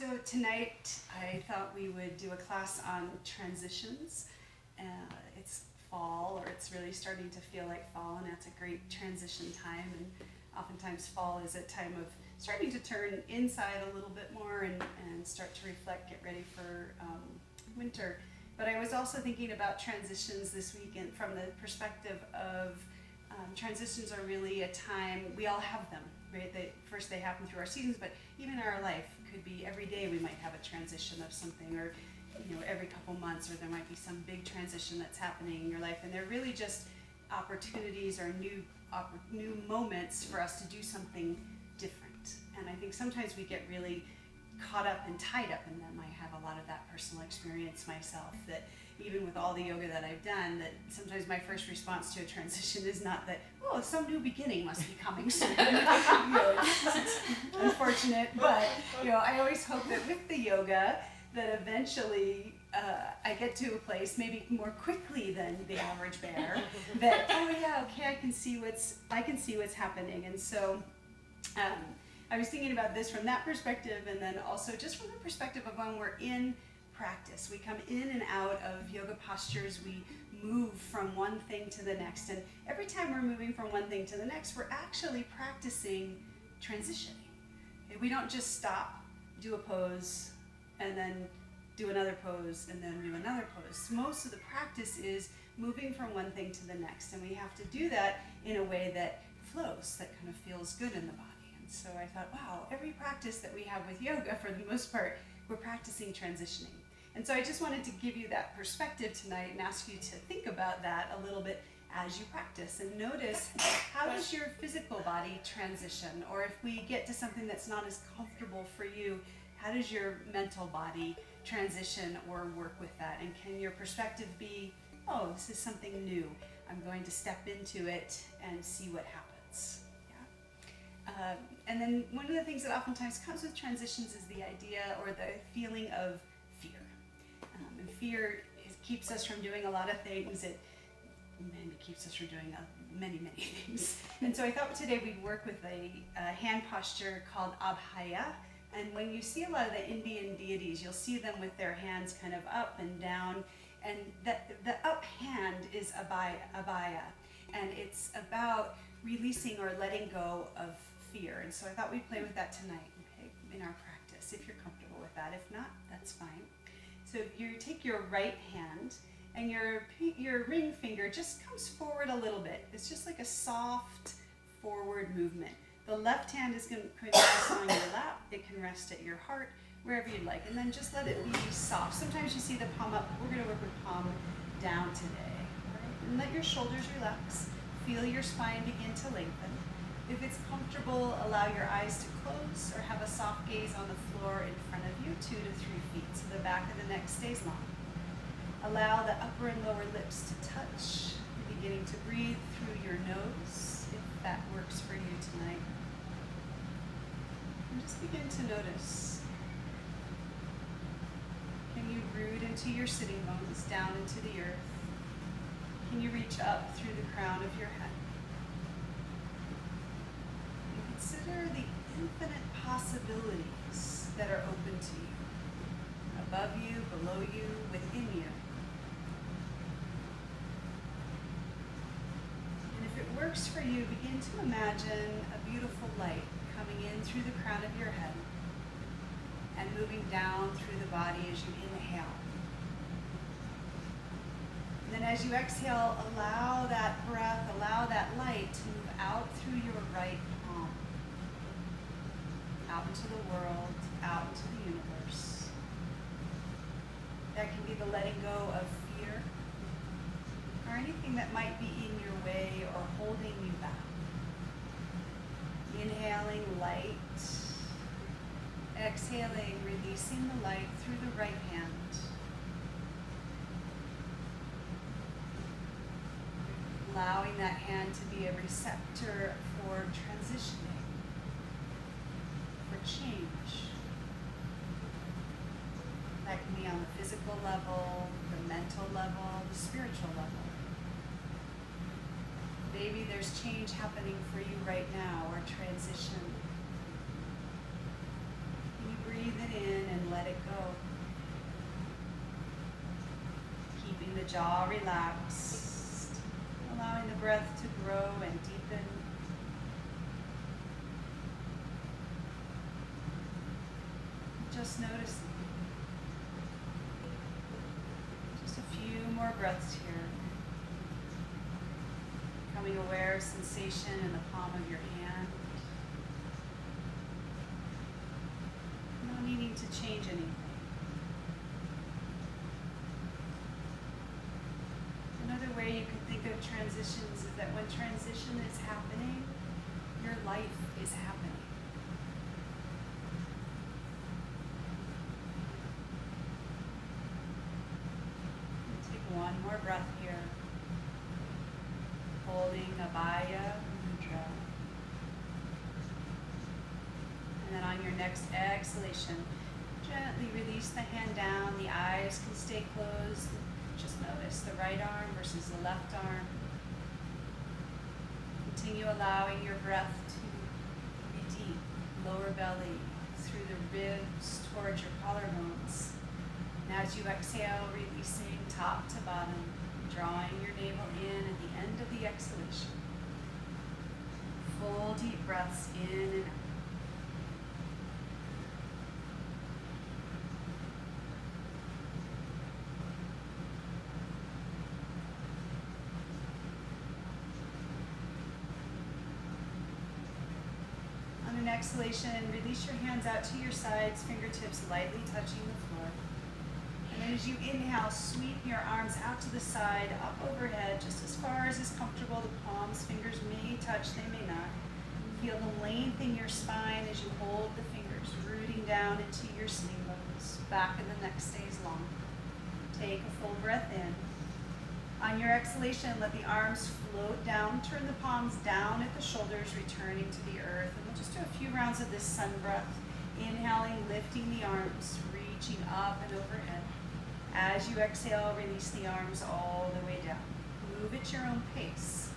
So tonight I thought we would do a class on transitions. It's fall, or it's really starting to feel like fall, and that's a great transition time. And oftentimes fall is a time of starting to turn inside a little bit more and start to reflect, get ready for winter. But I was also thinking about transitions this weekend from the perspective of transitions are really a time, we all have them, right? First they happen through our seasons, but even our life could be every day we might have a transition of something, or every couple months, or there might be some big transition that's happening in your life, and they're really just opportunities or new moments for us to do something different. And I think sometimes we get really caught up and tied up in them. I have a lot of that personal experience myself, that even with all the yoga that I've done, that sometimes my first response to a transition is not that, oh, some new beginning must be coming soon. It's unfortunate, but I always hope that with the yoga that eventually I get to a place, maybe more quickly than the average bear, that I can see what's happening. And so I was thinking about this from that perspective, and then also just from the perspective of when we're in practice. We come in and out of yoga postures, we move from one thing to the next, and every time we're moving from one thing to the next, we're actually practicing transitioning. We don't just stop, do a pose, and then do another pose, and then do another pose. Most of the practice is moving from one thing to the next, and we have to do that in a way that flows, that kind of feels good in the body. And so I thought, wow, every practice that we have with yoga, for the most part, we're practicing transitioning. And so I just wanted to give you that perspective tonight and ask you to think about that a little bit as you practice, and notice how does your physical body transition, or if we get to something that's not as comfortable for you, how does your mental body transition or work with that? And can your perspective be, oh, this is something new, I'm going to step into it and see what happens. And then one of the things that oftentimes comes with transitions is the idea or the feeling of fear. And fear keeps us from doing a lot of things. It maybe keeps us from doing many things. And so I thought today we'd work with a hand posture called Abhaya. And when you see a lot of the Indian deities, you'll see them with their hands kind of up and down. And the up hand is Abhaya. And it's about releasing or letting go of fear. And so I thought we'd play with that tonight, okay, in our practice, if you're comfortable with that. If not, that's fine. So you take your right hand, and your ring finger just comes forward a little bit. It's just like a soft forward movement. The left hand is going to rest on your lap. It can rest at your heart, wherever you'd like. And then just let it be soft. Sometimes you see the palm up. We're going to work with palm down today. Right? And let your shoulders relax. Feel your spine begin to lengthen. If it's comfortable, allow your eyes to close or have a soft gaze on the floor in front of you, 2 to 3 feet, so the back of the neck stays long. Allow the upper and lower lips to touch, beginning to breathe through your nose, if that works for you tonight. And just begin to notice. Can you root into your sitting bones, down into the earth? Can you reach up through the crown of your head? Consider the infinite possibilities that are open to you, above you, below you, within you. And if it works for you, begin to imagine a beautiful light coming in through the crown of your head and moving down through the body as you inhale. And then as you exhale, allow that breath, allow that light to move out through your right palm, out into the world, out into the universe. That can be the letting go of fear or anything that might be in your way or holding you back. Inhaling light, exhaling, releasing the light through the right hand. Allowing that hand to be a receptor for transitioning, for change. That can be on the physical level, the mental level, the spiritual level. Maybe there's change happening for you right now, or transition. Can you breathe it in and it go. Keeping the jaw relaxed, allowing the breath to grow and deepen. Just noticing. Just a few more breaths here. Becoming aware of sensation in the palm of your hand. Not needing to change anything. Another way you can think of transitions is that when transition is happening, your life is happening. Take one more breath here. Holding Abhaya Mudra. And then on your next exhalation, gently release the hand down. The eyes can stay closed. Just notice the right arm versus the left arm. Continue allowing your breath to be deep, lower belly, through the ribs towards your collarbones. And as you exhale, releasing top to bottom, drawing your navel in at the end of the exhalation. Full deep breaths in and out. On an exhalation, release your hands out to your sides, fingertips lightly touching the floor. And then as you inhale, sweep your arms out to the side, up overhead, just as far as is comfortable. The palms, fingers may touch, they may not. Feel the length in your spine as you hold the fingers, rooting down into your sling bones. Back and the neck stays long. Take a full breath in. On your exhalation, let the arms float down. Turn the palms down at the shoulders, returning to the earth. And we'll just do a few rounds of this sun breath. Inhaling, lifting the arms, reaching up and overhead. As you exhale, release the arms all the way down. Move at your own pace.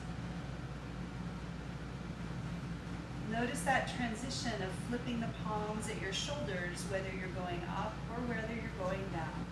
Notice that transition of flipping the palms at your shoulders, whether you're going up or whether you're going down.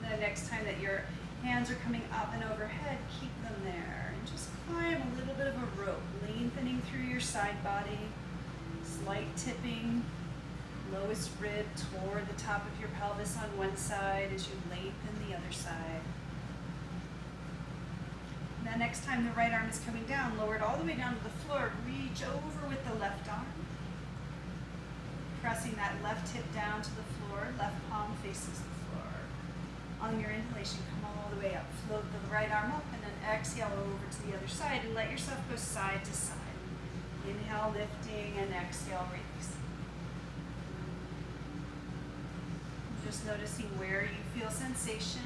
The next time that your hands are coming up and overhead, keep them there. And just climb a little bit of a rope, lengthening through your side body. Slight tipping, lowest rib toward the top of your pelvis on one side as you lengthen the other side. And then next time the right arm is coming down, lower it all the way down to the floor. Reach over with the left arm. Pressing that left hip down to the floor, left palm faces the floor. On your inhalation, come all the way up. Float the right arm up and then exhale over to the other side and let yourself go side to side. Inhale, lifting, and exhale, releasing. Just noticing where you feel sensation.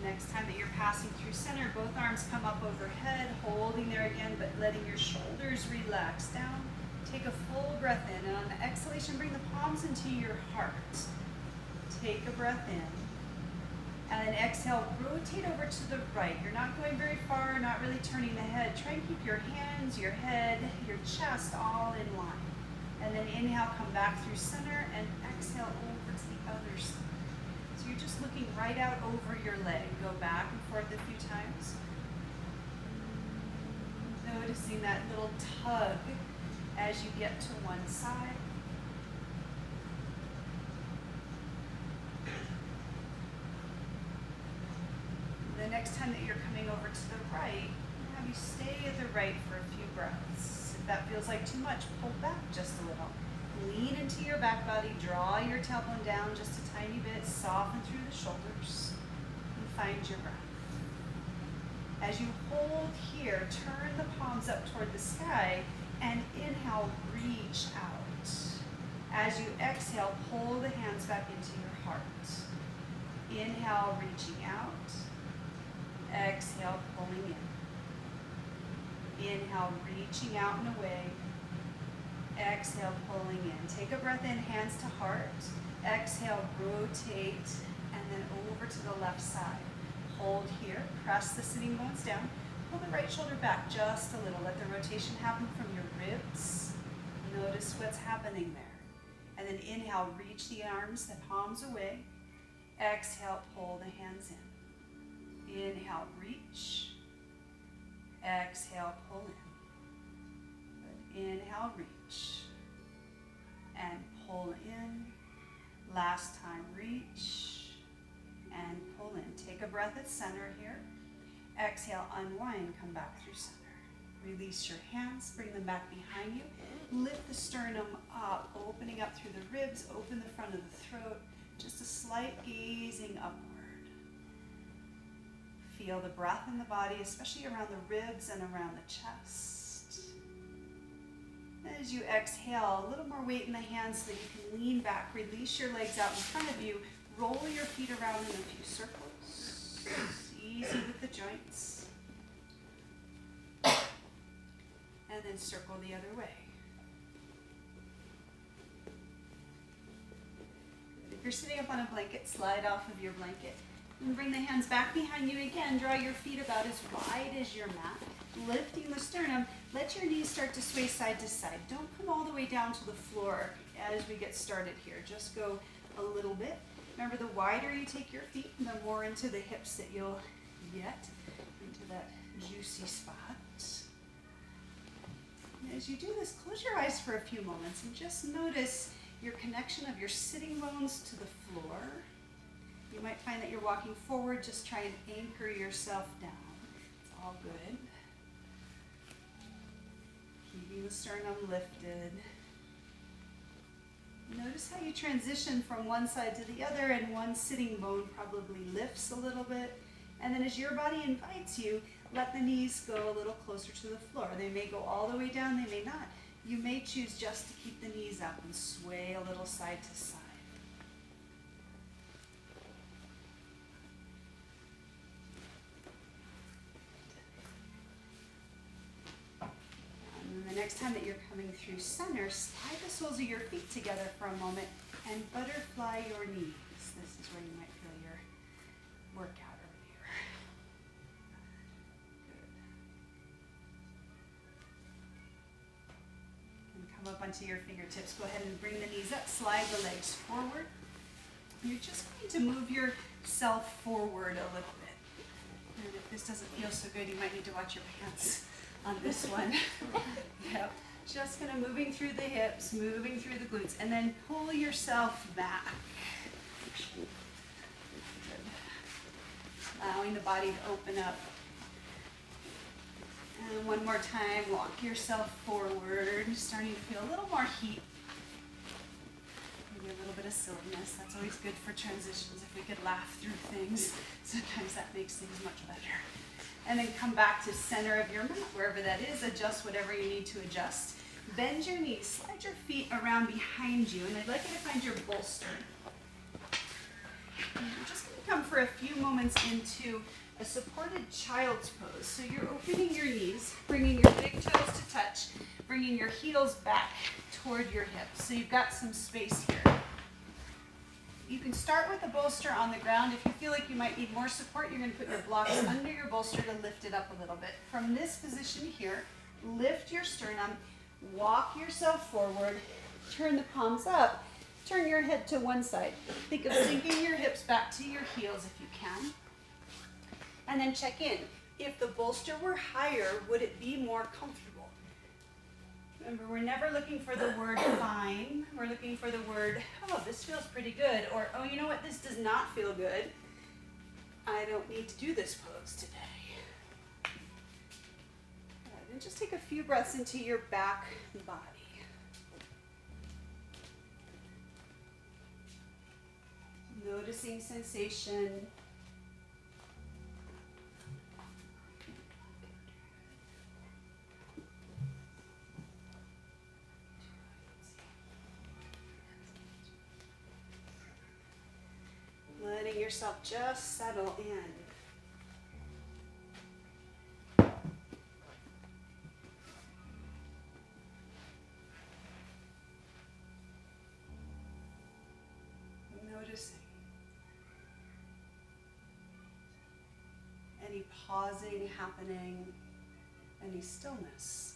Next time that you're passing through center, both arms come up overhead, holding there again, but letting your shoulders relax down. Take a full breath in, and on the exhalation, bring the palms into your heart. Take a breath in, and then exhale, rotate over to the right. You're not going very far, not really turning the head. Try and keep your hands, your head, your chest all in line. And then inhale, come back through center, and exhale over to the other side. So you're just looking right out over your leg. Go back and forth a few times. Noticing that little tug as you get to one side. The next time that you're coming over to the right, have you stay at the right for a few breaths. If that feels like too much, pull back just a little. Lean into your back body, draw your tailbone down just a tiny bit, soften through the shoulders, and find your breath. As you hold here, turn the palms up toward the sky and inhale, reach out. As you exhale, pull the hands back into your heart. Inhale, reaching out. Exhale, pulling in. Inhale, reaching out and away. Exhale, pulling in. Take a breath in, hands to heart. Exhale, rotate, and then over to the left side. Hold here, press the sitting bones down. Pull the right shoulder back just a little. Let the rotation happen from your ribs. Notice what's happening there. And then inhale, reach the arms, the palms away. Exhale, pull the hands in. Inhale, reach. Exhale, pull in. Good. Inhale, reach. And pull in. Last time, reach. And pull in. Take a breath at center here. Exhale, unwind, come back through center. Release your hands, bring them back behind you. Lift the sternum up, opening up through the ribs, open the front of the throat. Just a slight gazing upward. Feel the breath in the body, especially around the ribs and around the chest. As you exhale, a little more weight in the hands so that you can lean back. Release your legs out in front of you. Roll your feet around in a few circles. Easy with the joints. And then circle the other way. If you're sitting up on a blanket, slide off of your blanket. And bring the hands back behind you again. Draw your feet about as wide as your mat. Lifting the sternum. Let your knees start to sway side to side. Don't come all the way down to the floor as we get started here. Just go a little bit. Remember, the wider you take your feet, the more into the hips that you'll get, into that juicy spot. And as you do this, close your eyes for a few moments and just notice your connection of your sitting bones to the floor. You might find that you're walking forward, just try and anchor yourself down. It's all good. Keeping the sternum lifted. Notice how you transition from one side to the other, and one sitting bone probably lifts a little bit. And then as your body invites you, let the knees go a little closer to the floor. They may go all the way down, they may not. You may choose just to keep the knees up and sway a little side to side. And then the next time that you're coming through center, slide the soles of your feet together for a moment and butterfly your knees. This is where you might feel your workout earlier. Good. And come up onto your fingertips. Go ahead and bring the knees up. Slide the legs forward. You're just going to move yourself forward a little bit. And if this doesn't feel so good, you might need to watch your pants on this one. Yep. Just kind of moving through the hips, moving through the glutes, and then pull yourself back. Good. Allowing the body to open up. And one more time, walk yourself forward, starting to feel a little more heat. Maybe a little bit of silliness. That's always good for transitions. If we could laugh through things, sometimes that makes things much better. And then come back to center of your mat, wherever that is. Adjust whatever you need to adjust. Bend your knees, slide your feet around behind you, and I'd like you to find your bolster. And you're just going to come for a few moments into a supported child's pose. So you're opening your knees, bringing your big toes to touch, bringing your heels back toward your hips. So you've got some space here. You can start with a bolster on the ground. If you feel like you might need more support, you're going to put your blocks under your bolster to lift it up a little bit. From this position here, lift your sternum, walk yourself forward, turn the palms up, turn your head to one side. Think of sinking your hips back to your heels if you can. And then check in. If the bolster were higher, would it be more comfortable? Remember, we're never looking for the word fine. We're looking for the word, oh, this feels pretty good. Or, oh, you know what, this does not feel good. I don't need to do this pose today. Good. And just take a few breaths into your back body. Noticing sensation. Letting yourself just settle in. noticing. Any pausing happening, any stillness.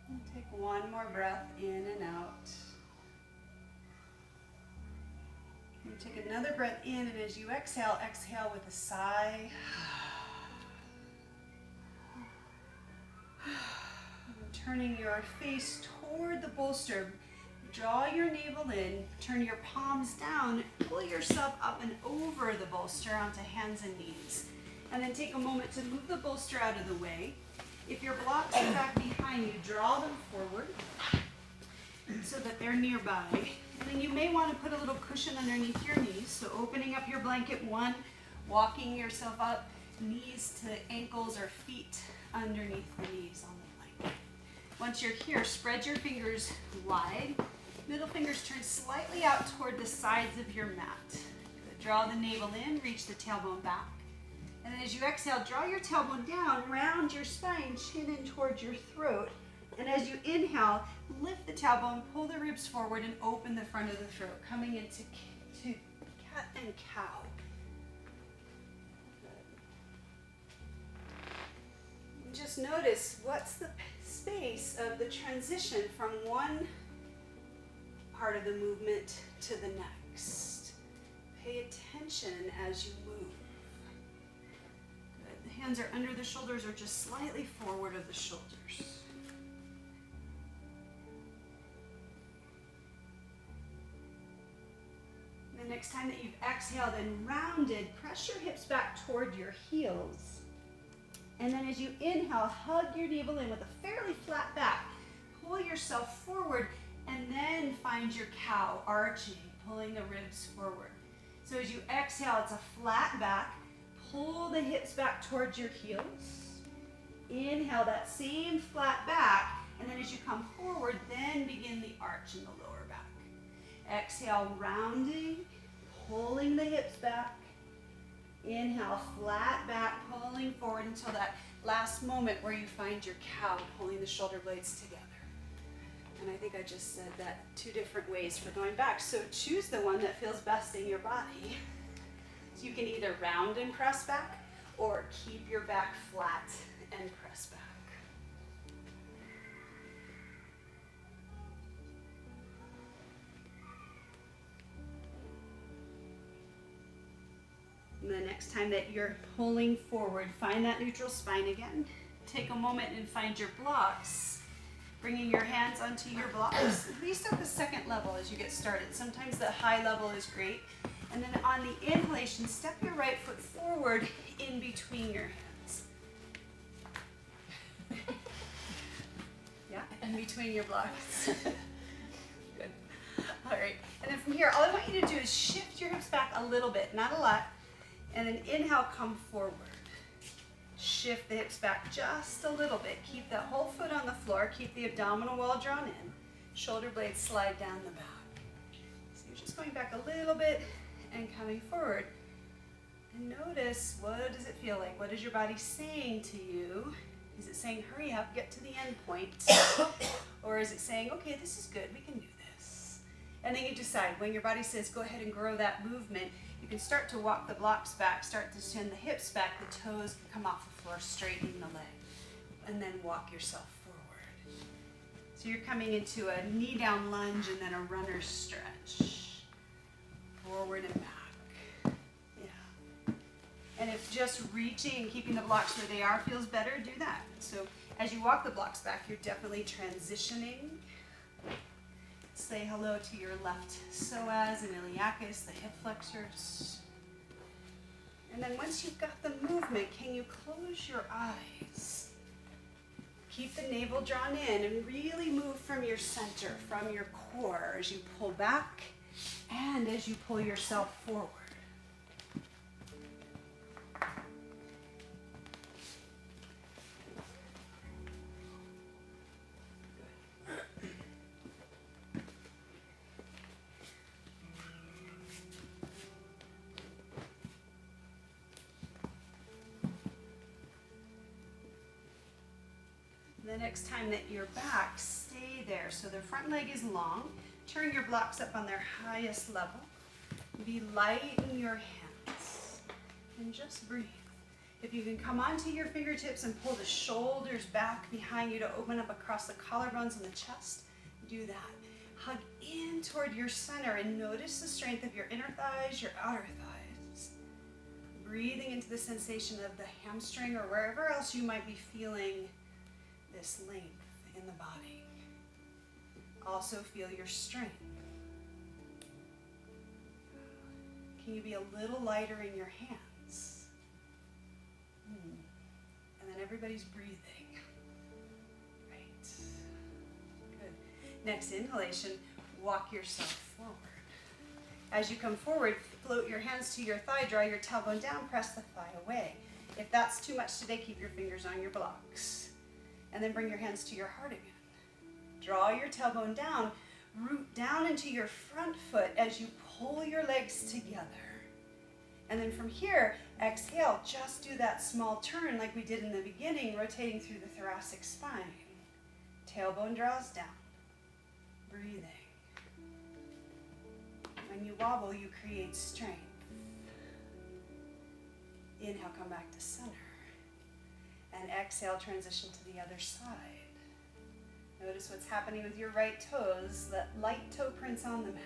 And take one more breath in and out. And take another breath in, and as you exhale, exhale with a sigh. Turning your face toward the bolster, draw your navel in, turn your palms down, pull yourself up and over the bolster onto hands and knees. And then take a moment to move the bolster out of the way. If your blocks are back behind you, draw them forward so that they're nearby. And then you may want to put a little cushion underneath your knees. So opening up your blanket, one, walking yourself up, knees to ankles or feet underneath the knees on the blanket. Once you're here, spread your fingers wide. Middle fingers turn slightly out toward the sides of your mat. Good. Draw the navel in, reach the tailbone back. And then as you exhale, draw your tailbone down, round your spine, chin in towards your throat. And as you inhale, lift the tailbone, pull the ribs forward, and open the front of the throat, coming into cat and cow. And just notice what's the space of the transition from one part of the movement to the next. Pay attention as you move. Good. The hands are under the shoulders or just slightly forward of the shoulders. The next time that you've exhaled and rounded, press your hips back toward your heels. And then as you inhale, hug your navel in with a fairly flat back. Pull yourself forward and then find your cow, arching, pulling the ribs forward. So as you exhale, it's a flat back. Pull the hips back towards your heels. Inhale that same flat back. And then as you come forward, then begin the arch in the lower back. Exhale, rounding, pulling the hips back. Inhale, flat back, pulling forward until that last moment where you find your cow, pulling the shoulder blades together. And I think I just said that 2 different ways for going back. So choose the one that feels best in your body. So you can either round and press back or keep your back flat and press back. And the next time that you're pulling forward, find that neutral spine again. Take a moment and find your blocks. Bringing your hands onto your blocks, at least at the second level as you get started. Sometimes the high level is great. And then on the inhalation, step your right foot forward in between your hands. Yeah, in between your blocks. Good. All right. And then from here, all I want you to do is shift your hips back a little bit, not a lot. And then inhale, come forward. Shift the hips back just a little bit. Keep that whole foot on the floor. Keep the abdominal wall drawn in. Shoulder blades slide down the back. So you're just going back a little bit and coming forward. And notice, what does it feel like? What is your body saying to you? Is it saying, hurry up, get to the end point? Or is it saying, okay, this is good, we can do this? And then you decide, when your body says, go ahead and grow that movement, you can start to walk the blocks back, start to send the hips back, the toes come off the floor, straighten the leg, and then walk yourself forward. So you're coming into a knee down lunge and then a runner's stretch. Forward and back. Yeah. And if just reaching and keeping the blocks where they are feels better, do that. So as you walk the blocks back, you're definitely transitioning. Say hello to your left psoas and iliacus, the hip flexors. And then once you've got the movement, can you close your eyes? Keep the navel drawn in and really move from your center, from your core as you pull back and as you pull yourself forward. The next time that you're back, stay there. So the front leg is long. Turn your blocks up on their highest level. Be light in your hands. And just breathe. If you can come onto your fingertips and pull the shoulders back behind you to open up across the collarbones and the chest, do that. Hug in toward your center and notice the strength of your inner thighs, your outer thighs. Breathing into the sensation of the hamstring or wherever else you might be feeling this length in the body. Also feel your strength. Can you be a little lighter in your hands? And then everybody's breathing. Right. Good. Next inhalation, walk yourself forward. As you come forward, float your hands to your thigh, draw your tailbone down, press the thigh away. If that's too much today, keep your fingers on your blocks. And then bring your hands to your heart again. Draw your tailbone down, root down into your front foot as you pull your legs together. And then from here, exhale, just do that small turn like we did in the beginning, rotating through the thoracic spine. Tailbone draws down. Breathing. When you wobble, you create strength. Inhale, come back to center. And exhale, transition to the other side. Notice what's happening with your right toes. Let light toe prints on the mat.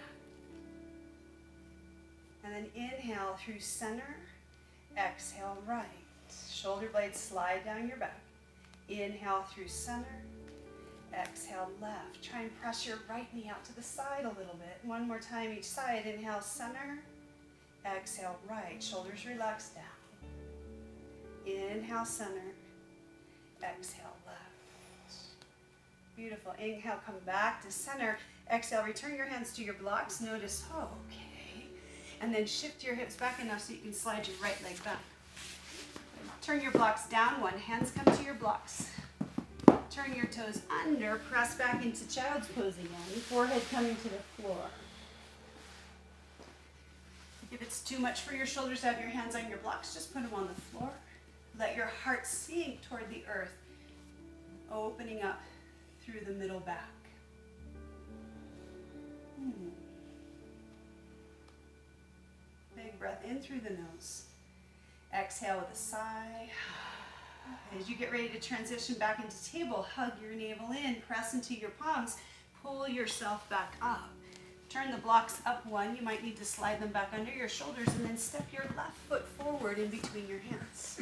And then inhale through center. Exhale, right. Shoulder blades slide down your back. Inhale through center. Exhale, left. Try and press your right knee out to the side a little bit. One more time each side. Inhale, center. Exhale, right. Shoulders relax down. Inhale, center. Exhale, left. Beautiful. Inhale, come back to center. Exhale, return your hands to your blocks. Notice, okay. And then shift your hips back enough so you can slide your right leg back. Turn your blocks down one. Hands come to your blocks. Turn your toes under. Press back into child's pose again. Forehead coming to the floor. If it's too much for your shoulders to have your hands on your blocks, just put them on the floor. Let your heart sink toward the earth, opening up through the middle back. Big breath in through the nose. Exhale with a sigh. As you get ready to transition back into table, hug your navel in, press into your palms, pull yourself back up. Turn the blocks up one. You might need to slide them back under your shoulders and then step your left foot forward in between your hands.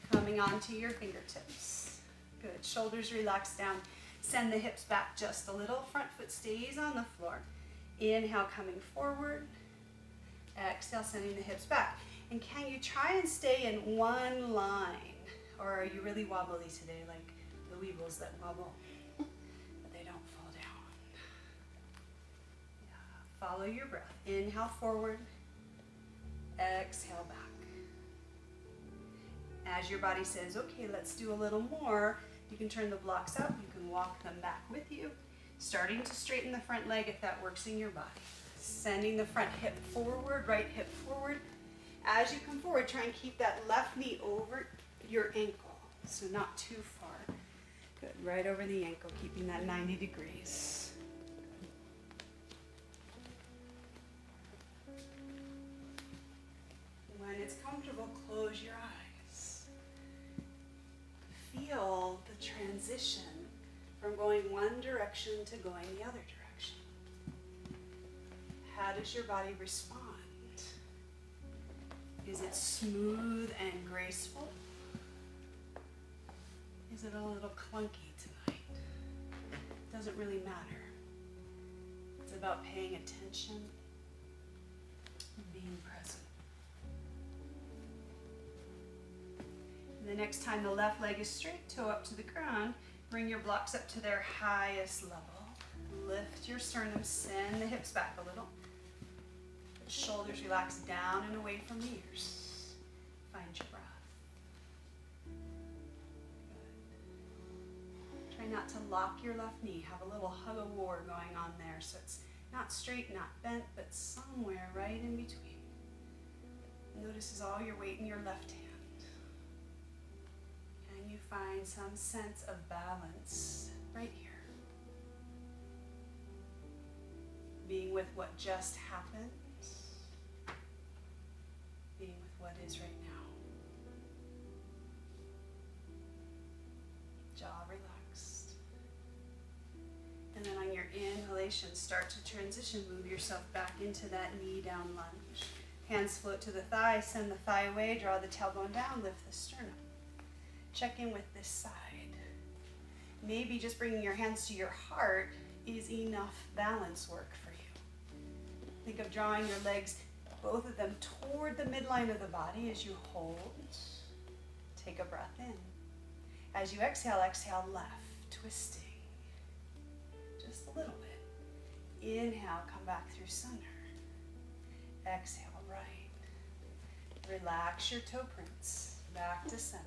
Coming onto your fingertips. Good. Shoulders relax down. Send the hips back just a little. Front foot stays on the floor. Inhale, coming forward. Exhale, sending the hips back. And can you try and stay in one line? Or are you really wobbly today, like the weebles that wobble, but they don't fall down? Yeah. Follow your breath. Inhale forward. Exhale back. As your body says, okay, let's do a little more, you can turn the blocks up, you can walk them back with you, starting to straighten the front leg if that works in your body. Sending the front hip forward, right hip forward. As you come forward, try and keep that left knee over your ankle, so not too far. Good, right over the ankle, keeping that 90 degrees. When it's comfortable, close your eyes. Feel the transition from going one direction to going the other direction. How does your body respond? Is it smooth and graceful? Is it a little clunky tonight? Doesn't really matter. It's about paying attention and being present. The next time the left leg is straight, toe up to the ground, bring your blocks up to their highest level. Lift your sternum, send the hips back a little. Shoulders relax down and away from the ears. Find your breath. Good. Try not to lock your left knee. Have a little hug of war going on there, so it's not straight, not bent, but somewhere right in between. Notice is all your weight in your left hand. Can you you find some sense of balance right here. Being with what just happened, being with what is right now. Jaw relaxed. And then on your inhalation, start to transition. Move yourself back into that knee down lunge. Hands float to the thigh, send the thigh away, draw the tailbone down, lift the sternum. Check in with this side. Maybe just bringing your hands to your heart is enough balance work for you. Think of drawing your legs, both of them toward the midline of the body as you hold. Take a breath in. As you exhale, exhale left, twisting. Just a little bit. Inhale, come back through center. Exhale, right. Relax your toe prints, back to center.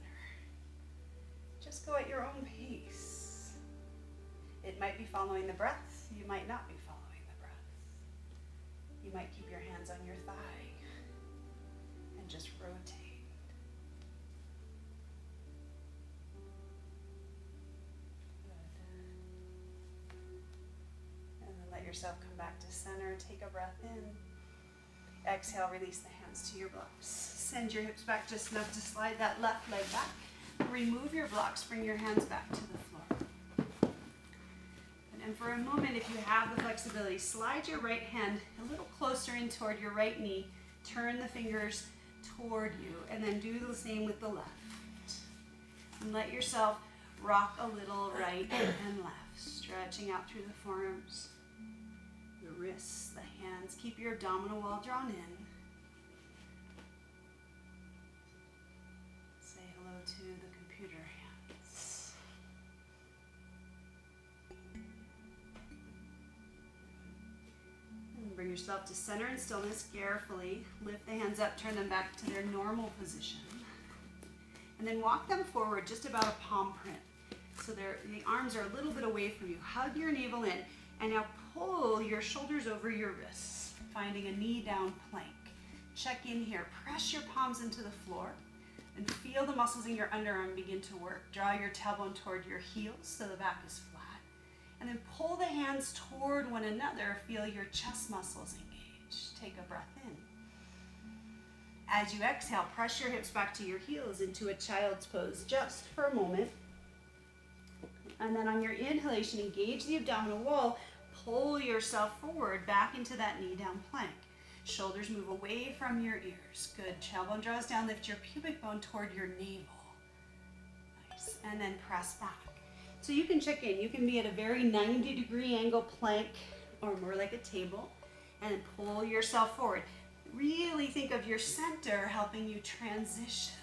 Just go at your own pace. It might be following the breath, you might not be following the breath. You might keep your hands on your thigh and just rotate. Good. And then let yourself come back to center. Take a breath in. Exhale, release the hands to your blocks. Send your hips back just enough to slide that left leg back. Remove your blocks, bring your hands back to the floor. And for a moment, if you have the flexibility, slide your right hand a little closer in toward your right knee. Turn the fingers toward you, and then do the same with the left. And let yourself rock a little right and left, stretching out through the forearms, the wrists, the hands. Keep your abdominal wall drawn in. Say hello to the computer hands. And bring yourself to center and stillness carefully. Lift the hands up, turn them back to their normal position. And then walk them forward just about a palm print. So the arms are a little bit away from you. Hug your navel in. And now pull your shoulders over your wrists, finding a knee down plank. Check in here. Press your palms into the floor and feel the muscles in your underarm begin to work. Draw your tailbone toward your heels so the back is flat. And then pull the hands toward one another. Feel your chest muscles engage. Take a breath in. As you exhale, press your hips back to your heels into a child's pose just for a moment. And then on your inhalation, engage the abdominal wall. Pull yourself forward back into that knee down plank. Shoulders move away from your ears. Good. Tailbone draws down. Lift your pubic bone toward your navel. Nice. And then press back. So you can check in. You can be at a very 90-degree angle plank or more like a table. And then pull yourself forward. Really think of your center helping you transition.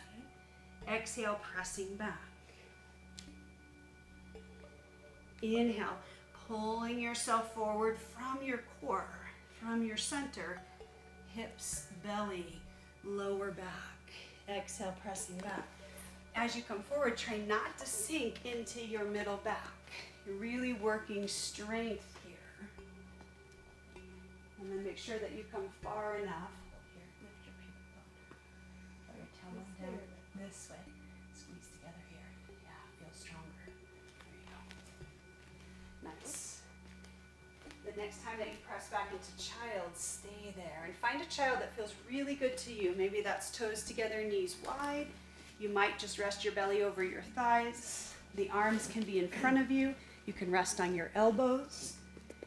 Exhale, pressing back. Inhale, pulling yourself forward from your core, from your center, hips, belly, lower back. Exhale, pressing back. As you come forward, try not to sink into your middle back. You're really working strength here. And then make sure that you come far enough. Here, lift your pubic bone. Draw your tailbone down this way. Squeeze together here. Yeah, feel stronger. There you go. Nice. The next time that you press back into child, stay there. And find a child that feels really good to you. Maybe that's toes together, knees wide. You might just rest your belly over your thighs. The arms can be in front of you. You can rest on your elbows.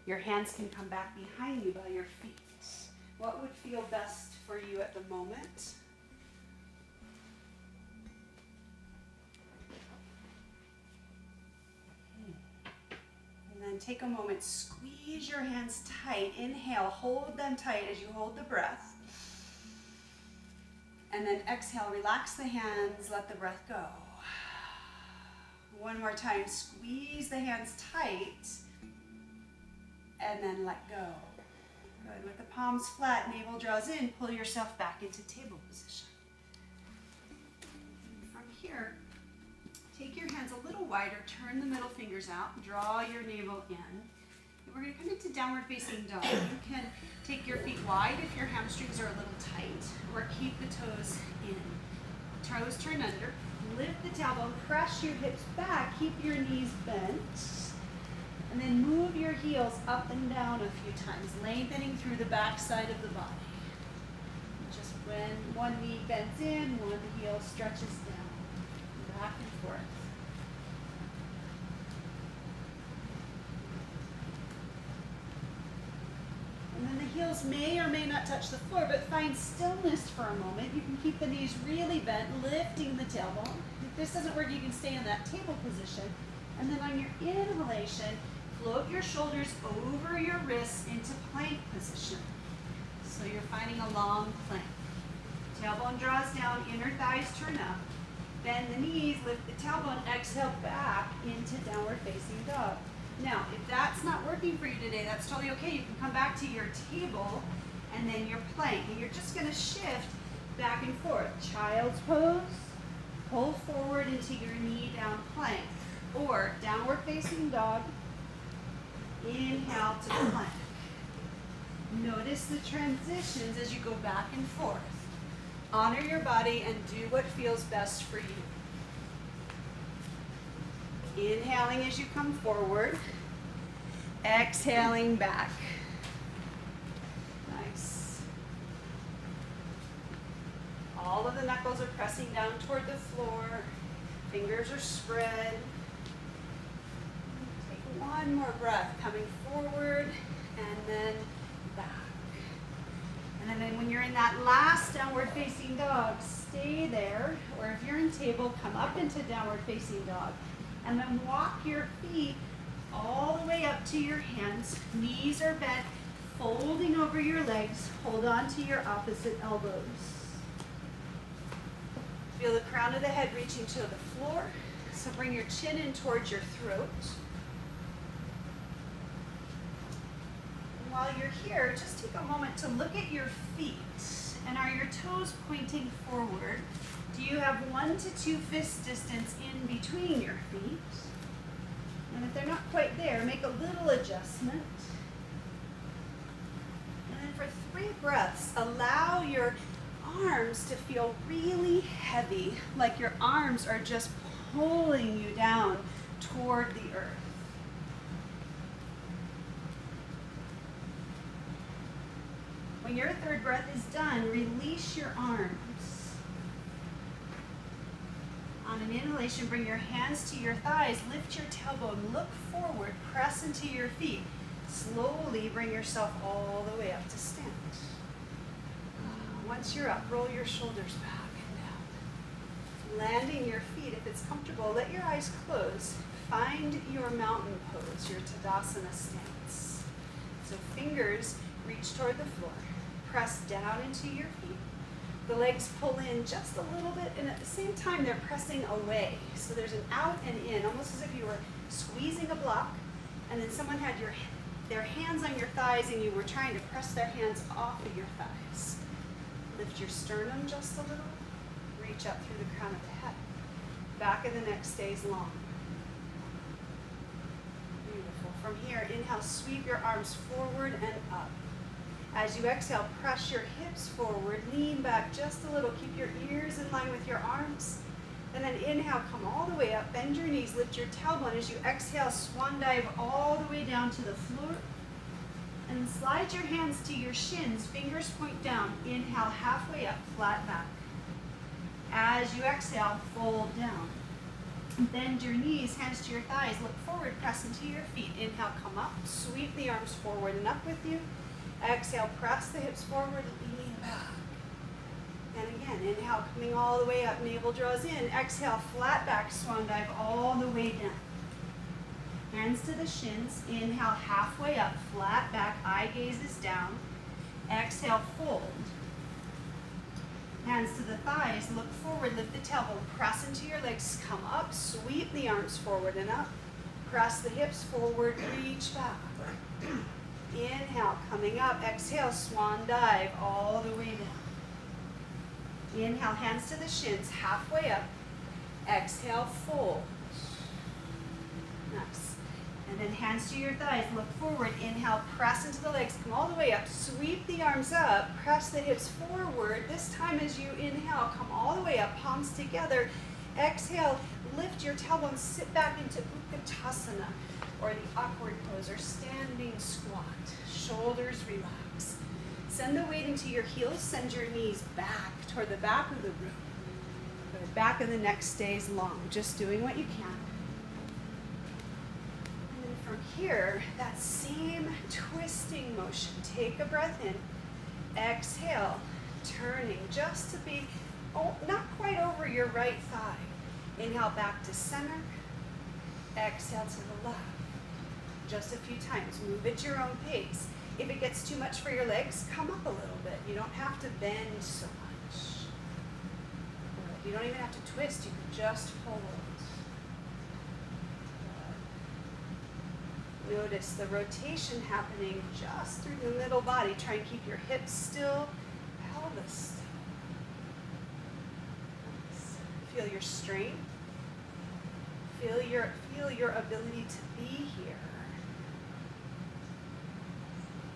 Your hands can come back behind you by your feet. What would feel best for you at the moment? And then take a moment, squeeze your hands tight. Inhale, hold them tight as you hold the breath. And then exhale, relax the hands, let the breath go. One more time, squeeze the hands tight. And then let go. Good. With the palms flat, navel draws in, pull yourself back into table position. And from here, take your hands a little wider, turn the middle fingers out, draw your navel in. And we're going to come into downward facing dog. You can take your feet wide if your hamstrings are a little tight, or keep the toes in. Toes turn under. lift the tailbone, press your hips back, keep your knees bent, and then move your heels up and down a few times, lengthening through the back side of the body. Just when one knee bends in, one heel stretches down, back and forth. And then the heels may or may not touch the floor, but find stillness for a moment. You can keep the knees really bent, lifting the tailbone. If this doesn't work, you can stay in that table position. And then on your inhalation, float your shoulders over your wrists into plank position. So you're finding a long plank. Tailbone draws down, inner thighs turn up. Bend the knees, lift the tailbone, exhale back into downward facing dog. Now, if that's not working for you today, that's totally okay. You can come back to your table and then your plank. And you're just gonna shift back and forth. Child's pose, pull forward into your knee down plank. Or downward facing dog, inhale to plank. Notice the transitions as you go back and forth. Honor your body and do what feels best for you. Inhaling as you come forward, exhaling back. Nice. All of the knuckles are pressing down toward the floor. Fingers are spread. Take one more breath, coming forward and then back. And then when you're in that last downward facing dog, stay there. Or if you're in table, come up into downward facing dog. And then walk your feet all the way up to your hands. Knees are bent, folding over your legs. Hold on to your opposite elbows. Feel the crown of the head reaching to the floor. So bring your chin in towards your throat. And while you're here, just take a moment to look at your feet. And are your toes pointing forward? Do you have 1 to 2 fist distance in between your feet? And if they're not quite there, make a little adjustment. And then for 3 breaths, allow your arms to feel really heavy, like your arms are just pulling you down toward the earth. When your 3rd breath is done, release your arms. On an inhalation, bring your hands to your thighs, lift your tailbone, look forward, press into your feet. Slowly bring yourself all the way up to stand. Once you're up, roll your shoulders back and down. Landing your feet, if it's comfortable, let your eyes close. Find your mountain pose, your Tadasana stance. So fingers reach toward the floor. Press down into your feet. The legs pull in just a little bit, and at the same time, they're pressing away. So there's an out and in, almost as if you were squeezing a block, and then someone had their hands on your thighs, and you were trying to press their hands off of your thighs. Lift your sternum just a little. Reach up through the crown of the head. Back of the neck stays long. Beautiful. From here, inhale, sweep your arms forward and up. As you exhale, press your hips forward, lean back just a little. Keep your ears in line with your arms. And then inhale, come all the way up, bend your knees, lift your tailbone. As you exhale, swan dive all the way down to the floor. And slide your hands to your shins, fingers point down. Inhale, halfway up, flat back. As you exhale, fold down. Bend your knees, hands to your thighs, look forward, press into your feet. Inhale, come up, sweep the arms forward and up with you. Exhale, press the hips forward, leaning back. And again, inhale, coming all the way up, navel draws in. Exhale, flat back, swan dive all the way down. Hands to the shins. Inhale, halfway up, flat back, eye gazes down. Exhale, fold. Hands to the thighs, look forward, lift the tailbone, press into your legs, come up, sweep the arms forward and up. Press the hips forward, reach back. Inhale, coming up, exhale, swan dive all the way down. Inhale, hands to the shins, halfway up. Exhale, fold. Nice. And then hands to your thighs, look forward. Inhale, press into the legs, come all the way up. Sweep the arms up, press the hips forward. This time as you inhale, come all the way up, palms together. Exhale, lift your tailbone, sit back into Utkatasana, or the awkward pose, or standing squat. Shoulders relax. Send the weight into your heels, send your knees back toward the back of the room. The back of the neck stays long, just doing what you can. And then from here, that same twisting motion. Take a breath in. Exhale, turning just to be not quite over your right thigh. Inhale back to center. Exhale to the left. Just a few times. Move at your own pace. If it gets too much for your legs, come up a little bit. You don't have to bend so much. You don't even have to twist. You can just hold. Notice the rotation happening just through the middle body. Try and keep your hips still, pelvis still. Feel your strength. Feel your ability to be here.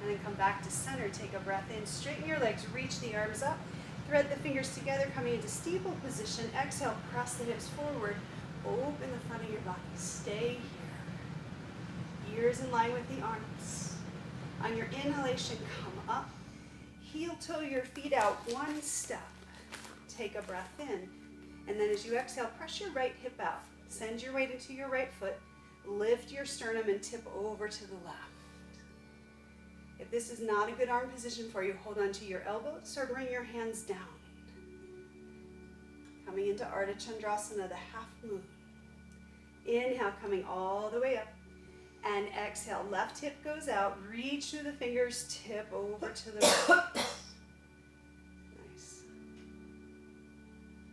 And then come back to center. Take a breath in. Straighten your legs. Reach the arms up. Thread the fingers together, coming into steeple position. Exhale, press the hips forward. Open the front of your body. Stay here. Ears in line with the arms. On your inhalation, come up. Heel toe your feet out one step. Take a breath in. And then as you exhale, press your right hip out. Send your weight into your right foot. Lift your sternum and tip over to the left. If this is not a good arm position for you, hold on to your elbows or bring your hands down. Coming into Ardha Chandrasana, the half moon. Inhale, coming all the way up. And exhale, left hip goes out. Reach through the fingers, tip over to the right. Nice.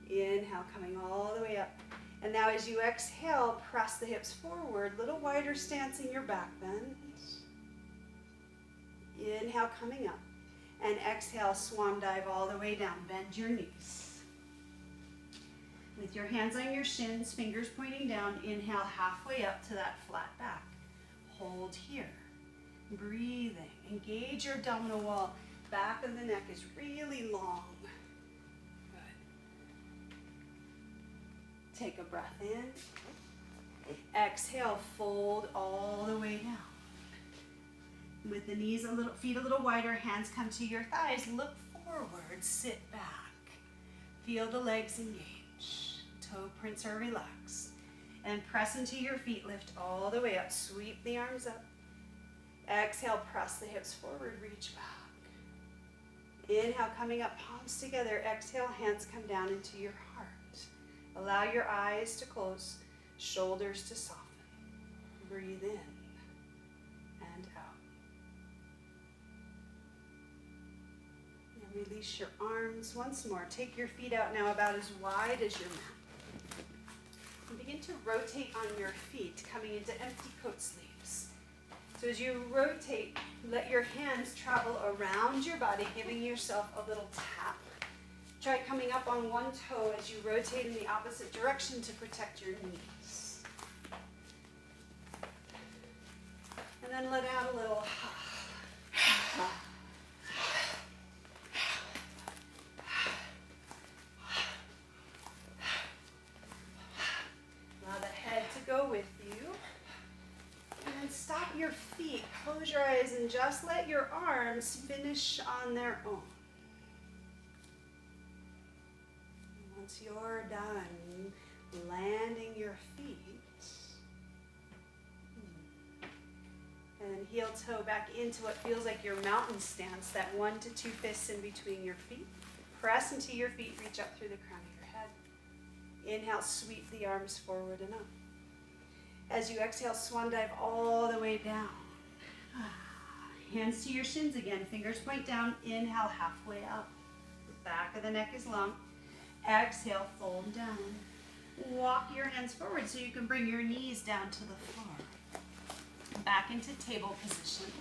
Inhale, coming all the way up. And now as you exhale, press the hips forward, little wider stance in your back bend. Inhale, coming up. And exhale, swan dive all the way down. Bend your knees. With your hands on your shins, fingers pointing down, inhale halfway up to that flat back. Hold here. Breathing. Engage your abdominal wall. Back of the neck is really long. Take a breath in. Exhale, fold all the way down. With the knees feet a little wider, hands come to your thighs. Look forward, sit back. Feel the legs engage. Toe prints are relaxed. And press into your feet, lift all the way up. Sweep the arms up. Exhale, press the hips forward, reach back. Inhale, coming up, palms together. Exhale, hands come down into your heart. Allow your eyes to close, shoulders to soften. Breathe in and out. And release your arms once more. Take your feet out now about as wide as your mat. And begin to rotate on your feet, coming into empty coat sleeves. So as you rotate, let your hands travel around your body, giving yourself a little tap. Try coming up on one toe as you rotate in the opposite direction to protect your knees. And then let out a little. Allow the head to go with you. And then stop your feet, close your eyes, and just let your arms finish on their own. Once you're done landing your feet, and heel toe back into what feels like your mountain stance, that 1 to 2 fists in between your feet. Press into your feet, reach up through the crown of your head. Inhale, sweep the arms forward and up. As you exhale, swan dive all the way down. Hands to your shins again, fingers point down. Inhale, halfway up. The back of the neck is long. Exhale, fold down. Walk your hands forward so you can bring your knees down to the floor. Back into table position.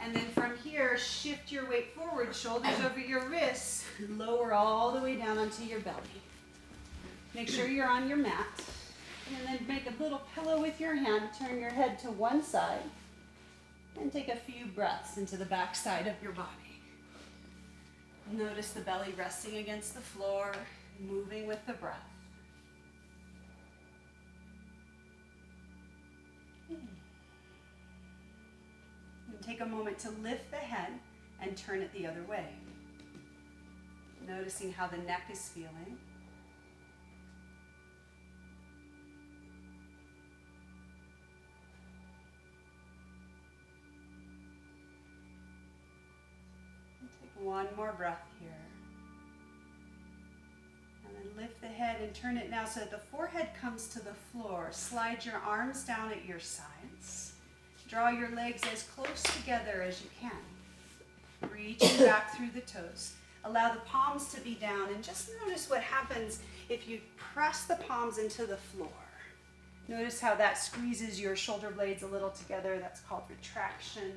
And then from here, shift your weight forward, shoulders over your wrists, lower all the way down onto your belly. Make sure you're on your mat. And then make a little pillow with your hand, turn your head to one side, and take a few breaths into the back side of your body. Notice the belly resting against the floor, moving with the breath. take a moment to lift the head and turn it the other way. Noticing how the neck is feeling. And take one more breath here. And then lift the head and turn it now so that the forehead comes to the floor. Slide your arms down at your sides. Draw your legs as close together as you can. Reaching back through the toes. Allow the palms to be down, and just notice what happens if you press the palms into the floor. Notice how that squeezes your shoulder blades a little together. That's called retraction.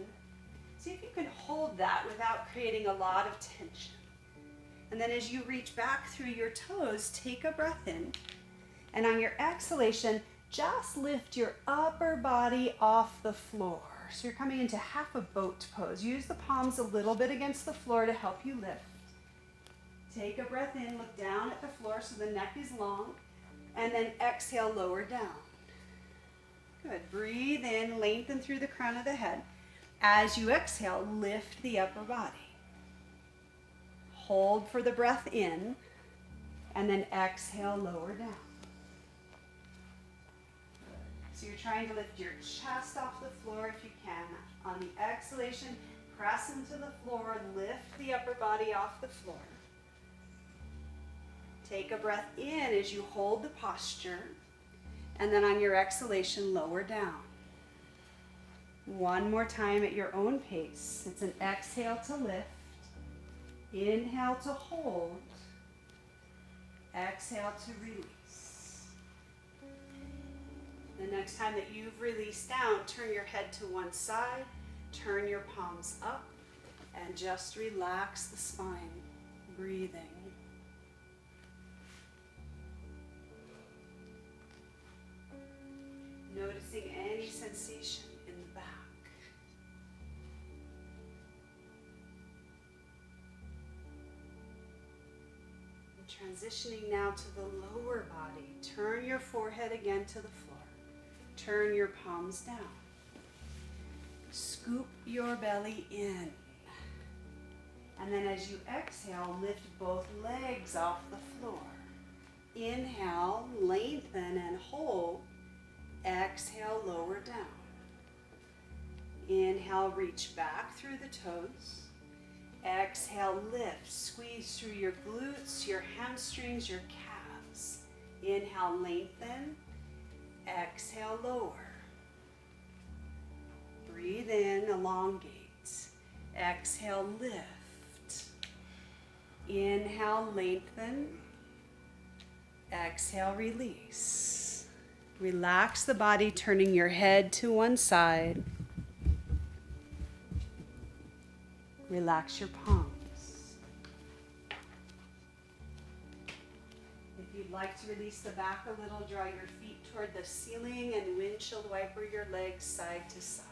See if you can hold that without creating a lot of tension. And then as you reach back through your toes, take a breath in. And on your exhalation, just lift your upper body off the floor. So you're coming into half a boat pose. Use the palms a little bit against the floor to help you lift. Take a breath in, look down at the floor so the neck is long, and then exhale, lower down. Good. Breathe in, lengthen through the crown of the head. As you exhale, lift the upper body. Hold for the breath in, and then exhale, lower down. So you're trying to lift your chest off the floor if you can. On the exhalation, press into the floor, lift the upper body off the floor. Take a breath in as you hold the posture, and then on your exhalation, lower down. One more time at your own pace. It's an exhale to lift, inhale to hold, exhale to release. The next time that you've released down, turn your head to one side, turn your palms up, and just relax the spine, breathing. Noticing any sensation in the back. And transitioning now to the lower body. Turn your forehead again to the floor. Turn your palms down. Scoop your belly in. And then as you exhale, lift both legs off the floor. Inhale, lengthen and hold. Exhale, lower down. Inhale, reach back through the toes. Exhale, lift. Squeeze through your glutes, your hamstrings, your calves. Inhale, lengthen. Exhale, lower. Breathe in, elongate. Exhale, lift. Inhale, lengthen. Exhale, release. Relax the body, turning your head to one side. Relax your palms. If you'd like to release the back a little, draw your feet toward the ceiling and windshield wiper your legs side to side.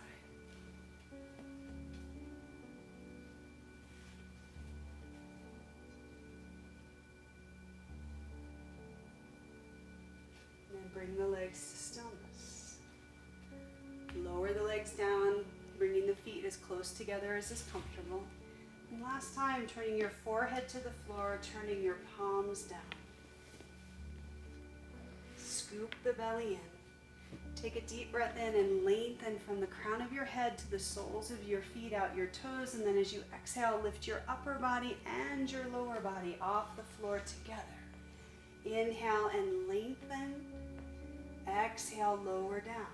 Bring the legs to stillness. Lower the legs down, bringing the feet as close together as is comfortable. And last time, turning your forehead to the floor, turning your palms down. Scoop the belly in. Take a deep breath in and lengthen from the crown of your head to the soles of your feet, out your toes. And then as you exhale, lift your upper body and your lower body off the floor together. Inhale and lengthen. Exhale, lower down.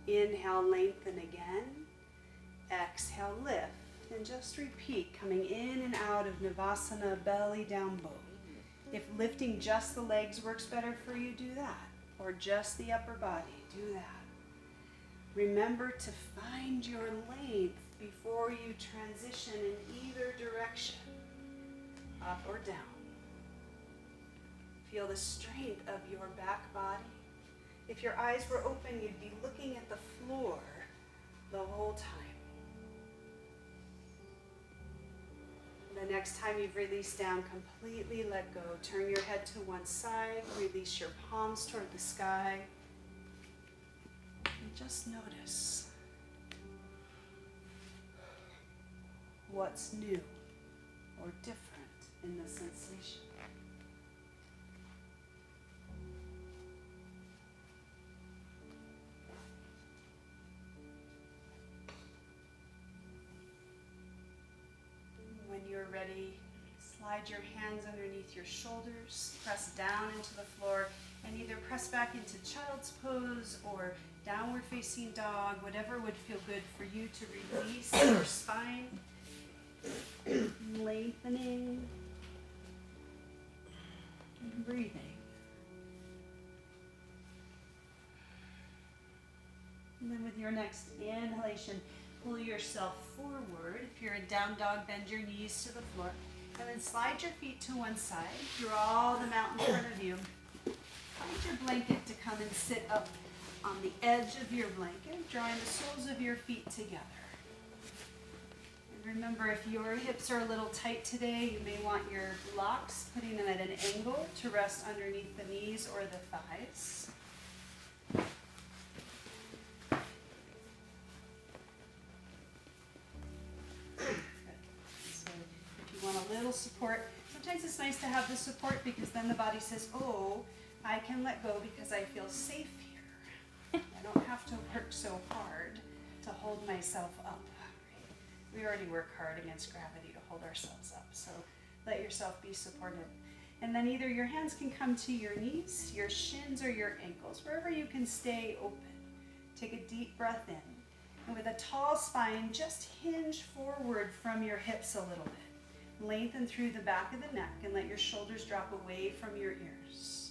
Inhale, lengthen again. Exhale, lift. And just repeat, coming in and out of Navasana, belly down boat. If lifting just the legs works better for you, do that. Or just the upper body, do that. Remember to find your length before you transition in either direction, up or down. Feel the strength of your back body. If your eyes were open, you'd be looking at the floor the whole time. The next time you've released down, completely let go. Turn your head to one side, release your palms toward the sky. And just notice. what's new or different in the sensation. When you're ready, slide your hands underneath your shoulders, press down into the floor, and either press back into child's pose or downward facing dog, whatever would feel good for you to release your spine, lengthening, and breathing. And then with your next inhalation, pull yourself forward. If you're in down dog, bend your knees to the floor. And then slide your feet to one side. Draw them out in front of you. Find your blanket to come and sit up on the edge of your blanket, drawing the soles of your feet together. And remember, if your hips are a little tight today, you may want your blocks, putting them at an angle to rest underneath the knees or the thighs. Want a little support. Sometimes it's nice to have the support because then the body says, oh, I can let go because I feel safe here. I don't have to work so hard to hold myself up. We already work hard against gravity to hold ourselves up, so let yourself be supported. And then either your hands can come to your knees, your shins, or your ankles, wherever you can stay open. Take a deep breath in. And with a tall spine, just hinge forward from your hips a little bit. Lengthen through the back of the neck and let your shoulders drop away from your ears.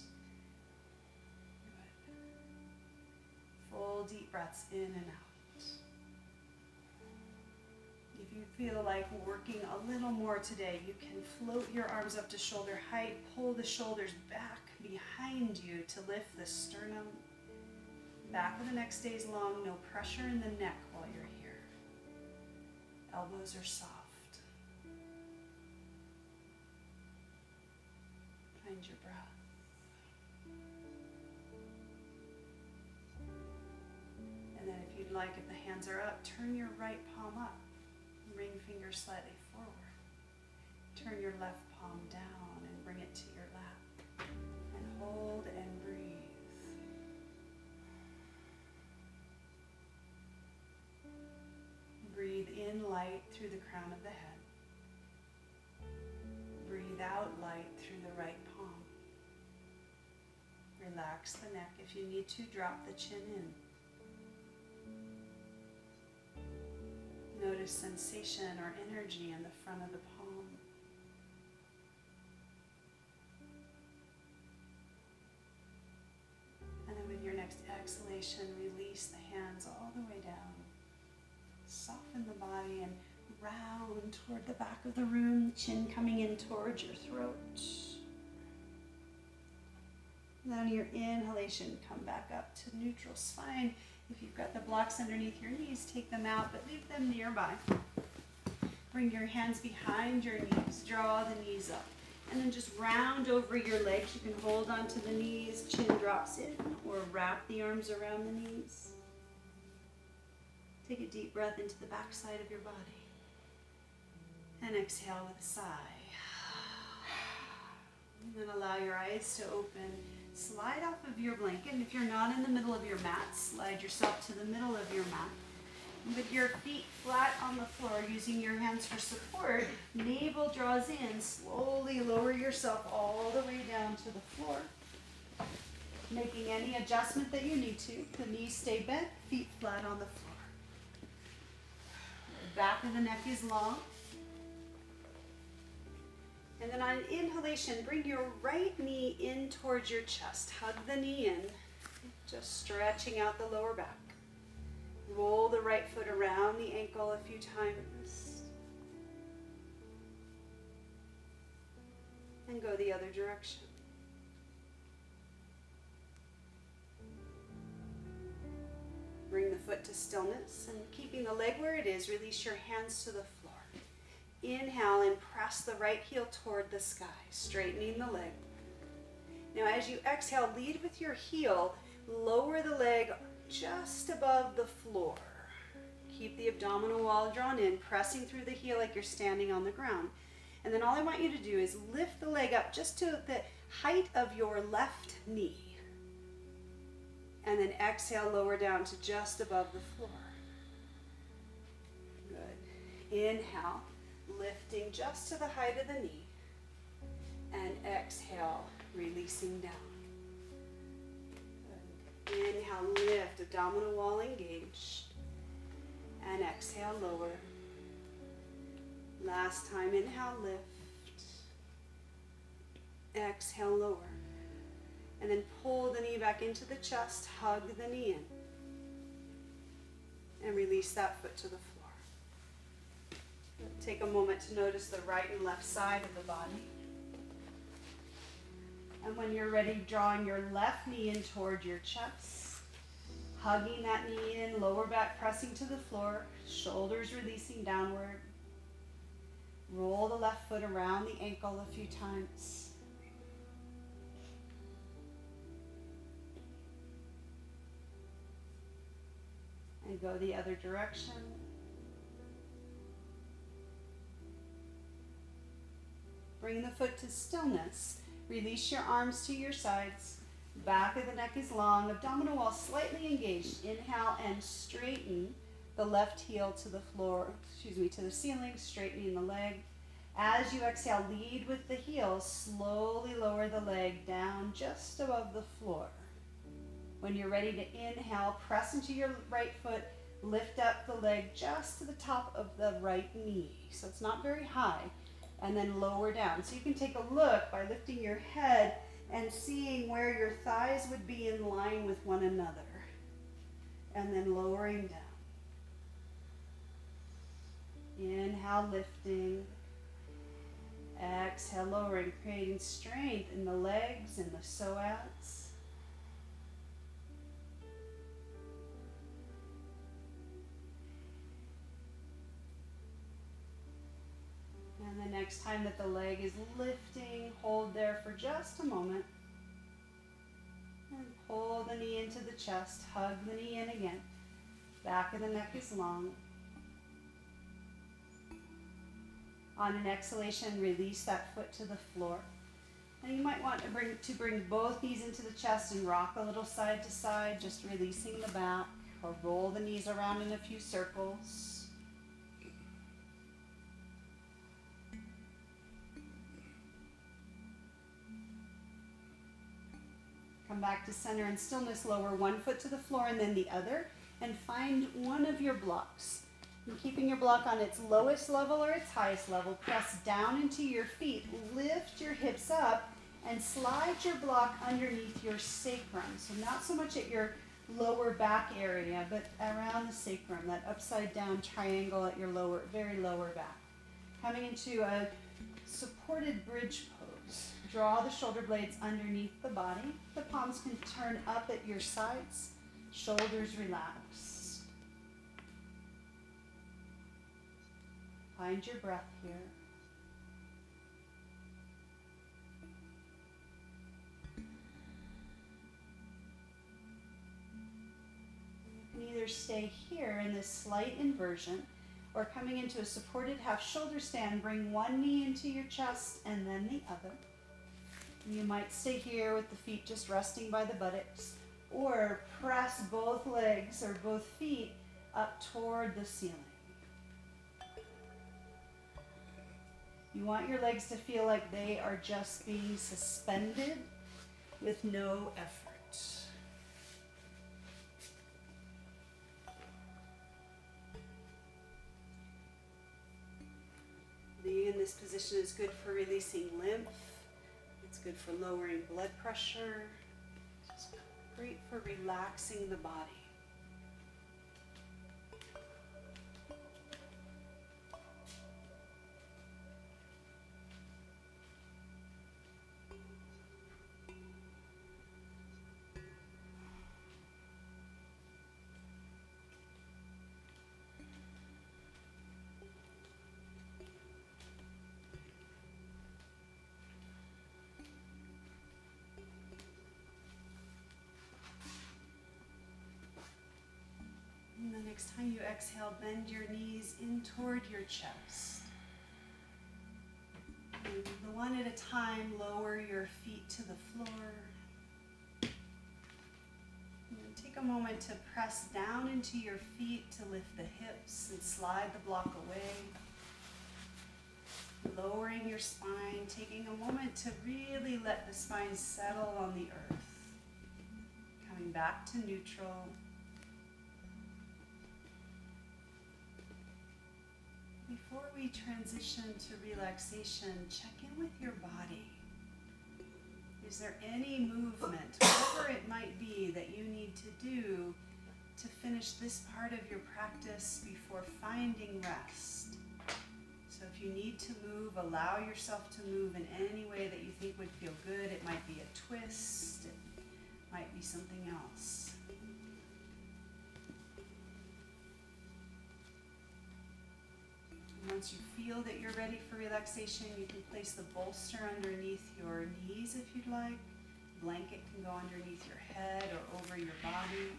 Good. Full deep breaths in and out. If you feel like working a little more today, you can float your arms up to shoulder height, pull the shoulders back behind you to lift the sternum. Back of the neck stays long, no pressure in the neck while you're here. Elbows are soft. Find your breath. And then if you'd like, if the hands are up, turn your right palm up. Ring finger slightly forward. Turn your left palm down and bring it to your lap. And hold and breathe. Breathe in light through the crown of the head. Breathe out light through the right palm. Relax the neck. If you need to, drop the chin in. Notice sensation or energy in the front of the palm. And then with your next exhalation, release the hands all the way down. Soften the body and round toward the back of the room, chin coming in towards your throat. Now on your inhalation, come back up to neutral spine. If you've got the blocks underneath your knees, take them out, but leave them nearby. Bring your hands behind your knees, draw the knees up, and then just round over your legs. You can hold onto the knees, chin drops in, or wrap the arms around the knees. Take a deep breath into the back side of your body. And exhale with a sigh. And then allow your eyes to open. Slide off of your blanket. And if you're not in the middle of your mat, slide yourself to the middle of your mat. And with your feet flat on the floor, using your hands for support, navel draws in. Slowly lower yourself all the way down to the floor. Making any adjustment that you need to. The knees stay bent, feet flat on the floor. The back of the neck is long. And then on inhalation, bring your right knee in towards your chest. Hug the knee in, just stretching out the lower back. Roll the right foot around the ankle a few times. And go the other direction. Bring the foot to stillness, and keeping the leg where it is, release your hands to the floor. Inhale and press the right heel toward the sky, straightening the leg. Now as you exhale, lead with your heel, lower the leg just above the floor. Keep the abdominal wall drawn in, pressing through the heel like you're standing on the ground. And then all I want you to do is lift the leg up just to the height of your left knee. And then exhale, lower down to just above the floor. Good. Inhale, lifting just to the height of the knee. And exhale, releasing down. Good. Inhale, lift, abdominal wall engaged. And exhale, lower. Last time, inhale, lift. Exhale, lower. And then pull the knee back into the chest, hug the knee in. And release that foot to the floor. Take a moment to notice the right and left side of the body. And when you're ready, drawing your left knee in toward your chest. Hugging that knee in, lower back pressing to the floor, shoulders releasing downward. Roll the left foot around the ankle a few times. And go the other direction. Bring the foot to stillness. Release your arms to your sides. Back of the neck is long. Abdominal wall slightly engaged. Inhale and straighten the left heel to the floor, to the ceiling, straightening the leg. As you exhale, lead with the heel. Slowly lower the leg down just above the floor. When you're ready to inhale, press into your right foot, lift up the leg just to the top of the right knee. So it's not very high. And then lower down. So you can take a look by lifting your head and seeing where your thighs would be in line with one another. And then lowering down. Inhale, lifting. Exhale, lowering, creating strength in the legs and the psoas. And the next time that the leg is lifting, hold there for just a moment. And pull the knee into the chest, hug the knee in again. Back of the neck is long. On an exhalation, release that foot to the floor. And you might want to bring both knees into the chest and rock a little side to side, just releasing the back, or roll the knees around in a few circles. Come back to center and stillness, lower one foot to the floor and then the other, and find one of your blocks. And keeping your block on its lowest level or its highest level, press down into your feet, lift your hips up, and slide your block underneath your sacrum. So not so much at your lower back area, but around the sacrum, that upside down triangle at your very lower back. Coming into a supported bridge pose. Draw the shoulder blades underneath the body. The palms can turn up at your sides. Shoulders relax. Find your breath here. You can either stay here in this slight inversion, or coming into a supported half shoulder stand, bring one knee into your chest and then the other. You might stay here with the feet just resting by the buttocks, or press both legs or both feet up toward the ceiling. You want your legs to feel like they are just being suspended with no effort. Being in this position is good for releasing lymph. It's good for lowering blood pressure. It's great for relaxing the body. Next time you exhale, bend your knees in toward your chest. And the one at a time, lower your feet to the floor. And take a moment to press down into your feet to lift the hips and slide the block away. Lowering your spine, taking a moment to really let the spine settle on the earth. Coming back to neutral. Before we transition to relaxation, check in with your body. Is there any movement, whatever it might be, that you need to do to finish this part of your practice before finding rest? So if you need to move, allow yourself to move in any way that you think would feel good. It might be a twist, it might be something else. Once you feel that you're ready for relaxation, you can place the bolster underneath your knees if you'd like. Blanket can go underneath your head or over your body.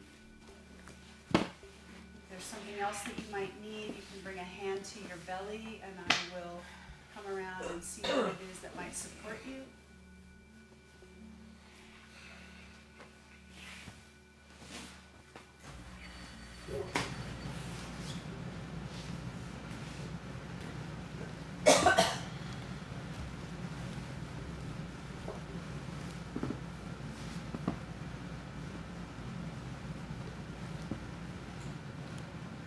If there's something else that you might need, you can bring a hand to your belly and I will come around and see what it is that might support you.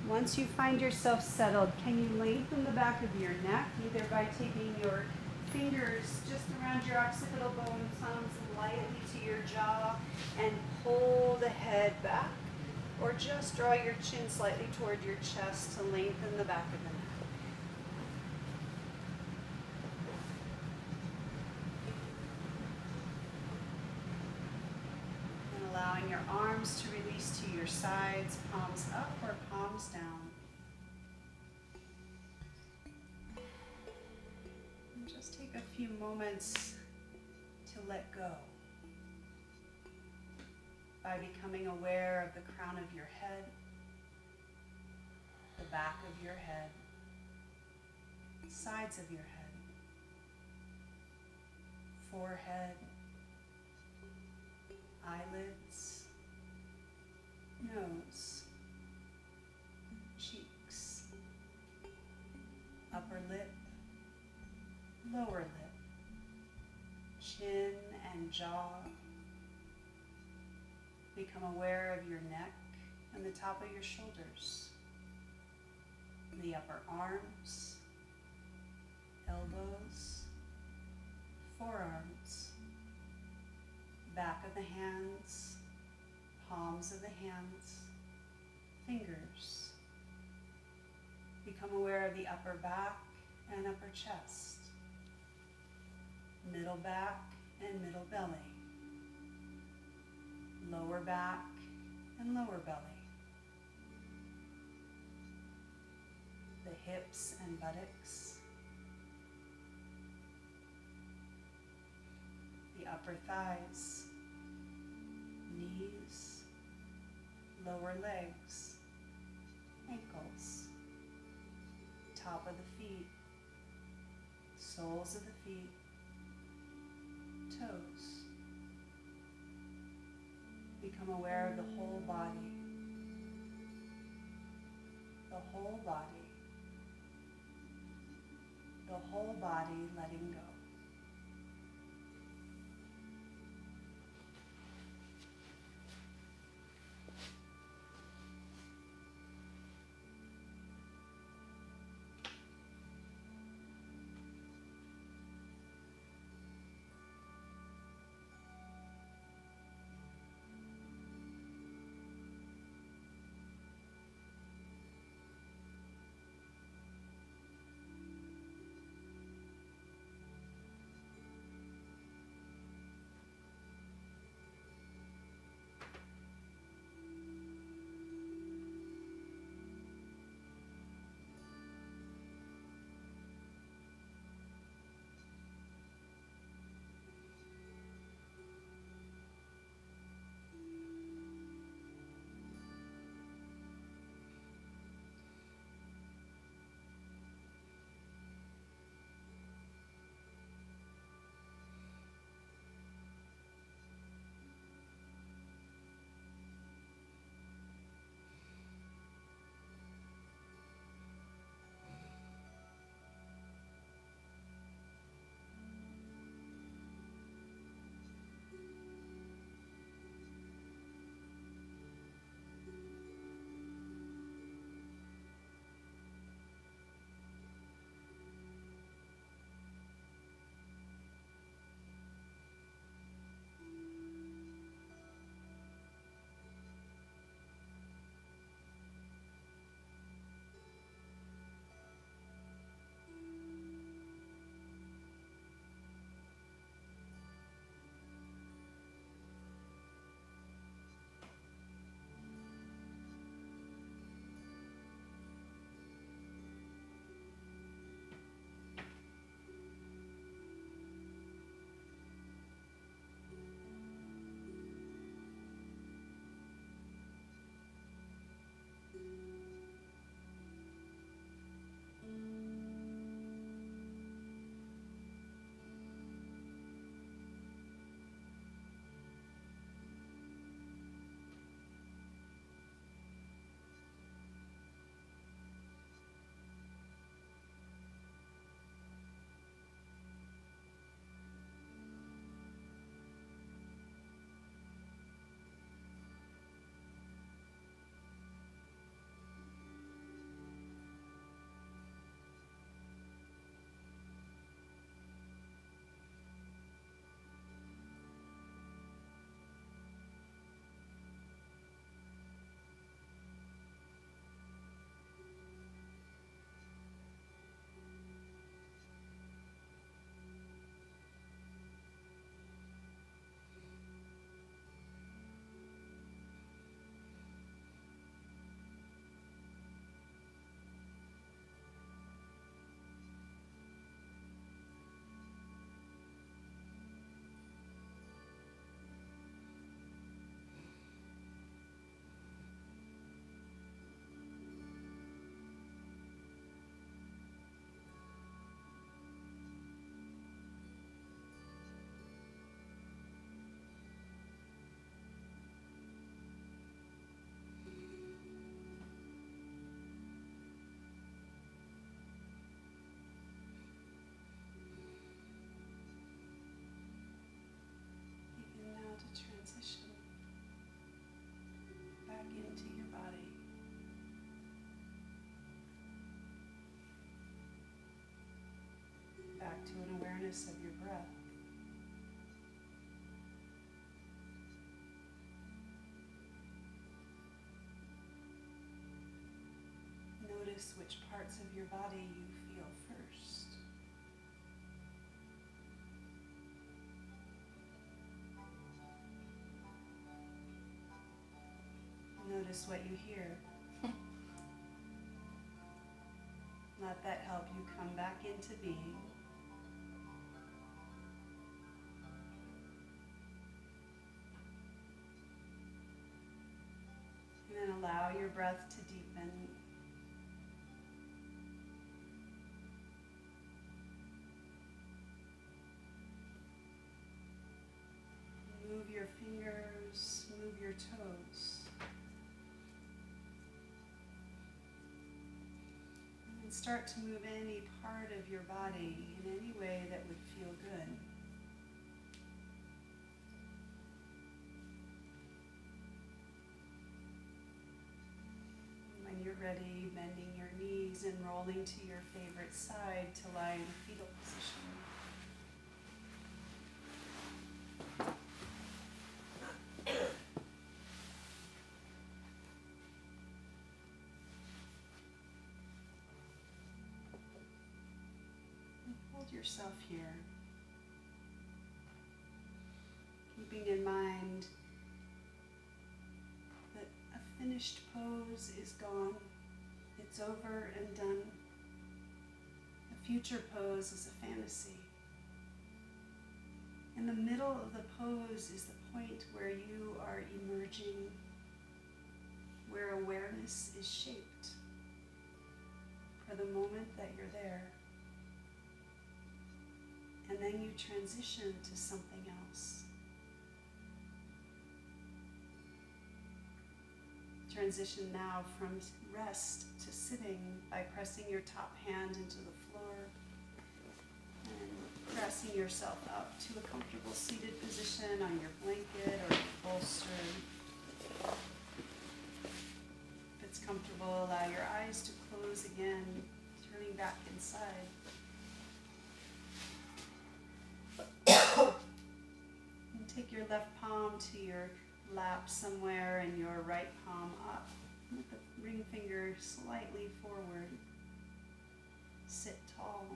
Once you find yourself settled, can you lengthen the back of your neck, either by taking your fingers just around your occipital bone, thumbs lightly to your jaw, and pull the head back, or just draw your chin slightly toward your chest to lengthen the back of the neck. And allowing your arms to release to your sides, palms up or palms down. And just take a few moments to let go by becoming aware of the crown of your head, the back of your head, sides of your head, forehead, eyelids, nose, cheeks, upper lip, lower lip, chin and jaw. Become aware of your neck and the top of your shoulders, the upper arms, elbows, forearms, back of the hands, palms of the hands, fingers. Become aware of the upper back and upper chest, middle back and middle belly, lower back and lower belly, the hips and buttocks, the upper thighs, knees, lower legs, ankles, top of the feet, soles of the feet, toes. Become aware of the whole body, the whole body, the whole body letting go. awareness of your breath. Notice which parts of your body you feel first. Notice what you hear. Let that help you come back into being. And then allow your breath to deepen. Move your fingers, move your toes. And start to move any part of your body in any way that would feel good. And when you're ready, bending your knees and rolling to your favorite side to lie in fetal position. Yourself here, keeping in mind that a finished pose is gone, it's over and done. A future pose is a fantasy. In the middle of the pose is the point where you are emerging, where awareness is shaped for the moment that you're there. And then you transition to something else. Transition now from rest to sitting by pressing your top hand into the floor and pressing yourself up to a comfortable seated position on your blanket or your bolster. If it's comfortable, allow your eyes to close again, turning back inside. Take your left palm to your lap somewhere and your right palm up. With the ring finger slightly forward. Sit tall.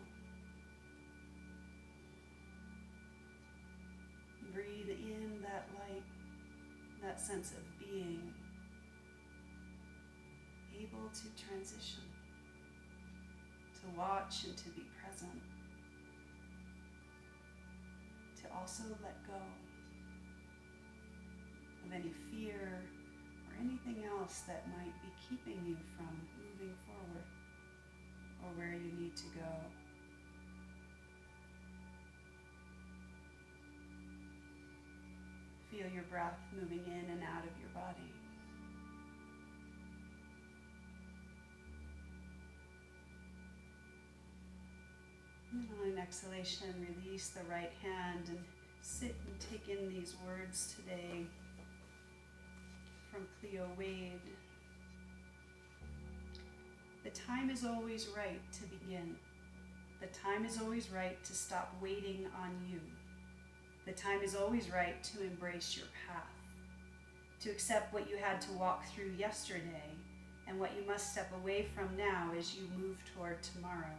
Breathe in that light, that sense of being. Able to transition, to watch and to be present. To also let go of any fear or anything else that might be keeping you from moving forward or where you need to go. Feel your breath moving in and out of your body. And on an exhalation, release the right hand and sit and take in these words today from Cleo Wade. The time is always right to begin. The time is always right to stop waiting on you. The time is always right to embrace your path, to accept what you had to walk through yesterday and what you must step away from now as you move toward tomorrow.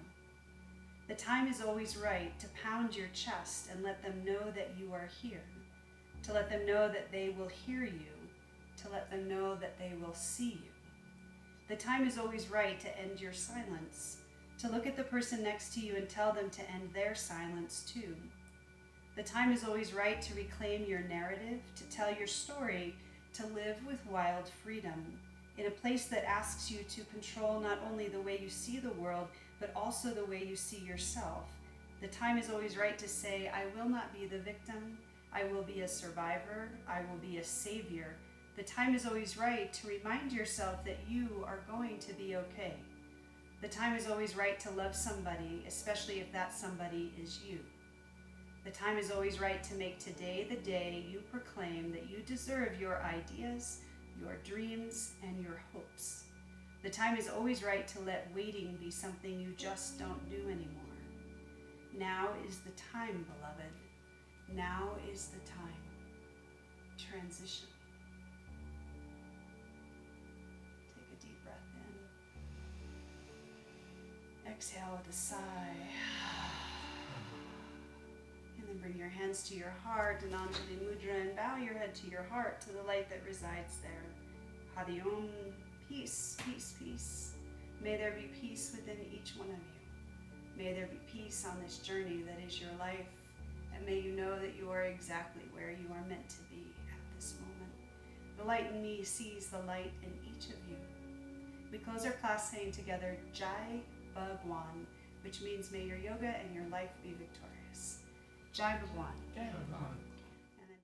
The time is always right to pound your chest and let them know that you are here, to let them know that they will hear you, to let them know that they will see you. The time is always right to end your silence, to look at the person next to you and tell them to end their silence too. The time is always right to reclaim your narrative, to tell your story, to live with wild freedom, in a place that asks you to control not only the way you see the world, but also the way you see yourself. The time is always right to say, I will not be the victim, I will be a survivor, I will be a savior. The time is always right to remind yourself that you are going to be okay. The time is always right to love somebody, especially if that somebody is you. The time is always right to make today the day you proclaim that you deserve your ideas, your dreams, and your hopes. The time is always right to let waiting be something you just don't do anymore. Now is the time, beloved. Now is the time. Transition. Take a deep breath in. Exhale with a sigh. And then bring your hands to your heart in Anjali Mudra and bow your head to your heart, to the light that resides there. Hari Om. Peace, peace, peace. May there be peace within each one of you. May there be peace on this journey that is your life. And may you know that you are exactly where you are meant to be at this moment. The light in me sees the light in each of you. We close our class saying together, Jai Bhagwan, which means may your yoga and your life be victorious. Jai Bhagwan. Jai Bhagwan.